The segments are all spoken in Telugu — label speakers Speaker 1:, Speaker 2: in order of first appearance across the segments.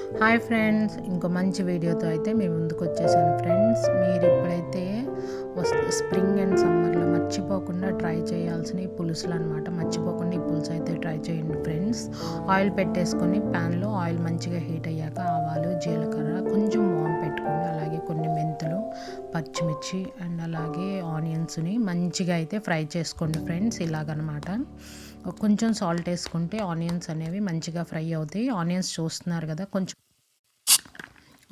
Speaker 1: హాయ్ ఫ్రెండ్స్, ఇంకో మంచి వీడియోతో అయితే మీ ముందుకు వచ్చేసాను ఫ్రెండ్స్. మీరు ఇప్పుడైతే స్ప్రింగ్ అండ్ సమ్మర్లో మర్చిపోకుండా ట్రై చేయాల్సిన ఈ పులుసులు అనమాట. మర్చిపోకుండా ఈ పులుసు అయితే ట్రై చేయండి ఫ్రెండ్స్. ఆయిల్ పెట్టేసుకొని ప్యాన్లో ఆయిల్ మంచిగా హీట్ అయ్యాక ఆవాలు, జీలకర్ర, కొంచెం వామ్ పెట్టుకోండి. అలాగే కొన్ని మెంతులు, పచ్చిమిర్చి అండ్ అలాగే ఆనియన్స్ని మంచిగా అయితే ఫ్రై చేసుకోండి ఫ్రెండ్స్. ఇలాగనమాట కొంచెం సాల్ట్ వేసుకుంటే ఆనియన్స్ అనేవి మంచిగా ఫ్రై అవుతాయి. ఆనియన్స్ చూస్తున్నారు కదా, కొంచెం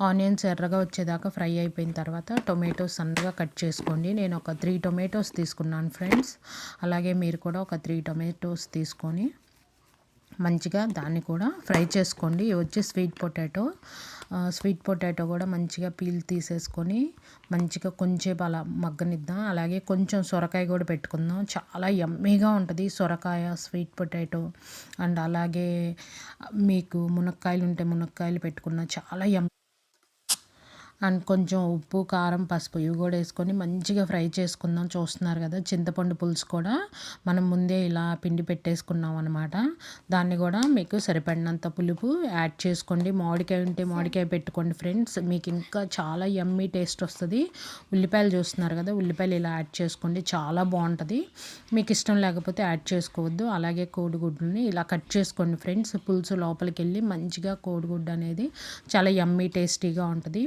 Speaker 1: ఆనియన్స్ ఎర్రగా వచ్చేదాకా ఫ్రై అయిపోయిన తర్వాత టొమాటోస్ సన్నగా కట్ చేసుకోండి. నేను ఒక 3 టొమాటోస్ తీసుకున్నాను ఫ్రెండ్స్. అలాగే మీరు కూడా ఒక 3 టొమాటోస్ తీసుకొని మంచిగా దాన్ని కూడా ఫ్రై చేసుకోండి. ఇవి వచ్చి స్వీట్ పొటాటో కూడా మంచిగా పీల్ తీసేసుకొని మంచిగా కొంచెం అలా మగ్గనిద్దాం. అలాగే కొంచెం సొరకాయ కూడా పెట్టుకుందాం. చాలా యమ్మీగా ఉంటుంది సొరకాయ, స్వీట్ పొటాటో అండ్ అలాగే మీకు మునక్కాయలు ఉంటే మునక్కాయలు పెట్టుకున్న చాలా అండ్ కొంచెం ఉప్పు, కారం, పసుపు ఇవి కూడా వేసుకొని మంచిగా ఫ్రై చేసుకుందాం. చూస్తున్నారు కదా, చింతపండు పులుసు కూడా మనం ముందే ఇలా పిండి పెట్టేసుకున్నాం అనమాట. దాన్ని కూడా మీకు సరిపడినంత పులుపు యాడ్ చేసుకోండి. మామిడికాయ ఉంటే మామిడికాయ పెట్టుకోండి ఫ్రెండ్స్, మీకు ఇంకా చాలా యమ్మీ టేస్ట్ వస్తుంది. ఉల్లిపాయలు చూస్తున్నారు కదా, ఉల్లిపాయలు ఇలా యాడ్ చేసుకోండి, చాలా బాగుంటుంది. మీకు ఇష్టం లేకపోతే యాడ్ చేసుకోవద్దు. అలాగే కోడిగుడ్డుని ఇలా కట్ చేసుకోండి ఫ్రెండ్స్. పులుసు లోపలికి వెళ్ళి మంచిగా కోడిగుడ్డు అనేది చాలా యమ్మీ టేస్టీగా ఉంటుంది.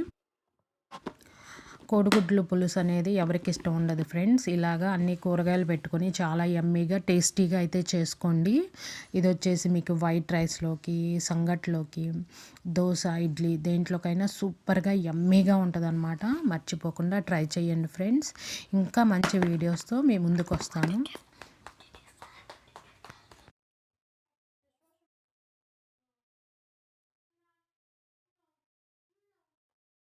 Speaker 1: కోడిగుడ్లు పులుసు అనేది ఎవరికి ఇష్టం ఉండదు ఫ్రెండ్స్. ఇలాగా అన్ని కూరగాయలు పెట్టుకొని చాలా యమ్మీగా టేస్టీగా అయితే చేసుకోండి. ఇది వచ్చేసి మీకు వైట్ రైస్లోకి, సంగట్లోకి, దోశ, ఇడ్లీ దేంట్లోకైనా సూపర్గా యమ్మీగా ఉంటుంది అనమాట. మర్చిపోకుండా ట్రై చేయండి ఫ్రెండ్స్. ఇంకా మంచి వీడియోస్తో మీ ముందుకు వస్తాను.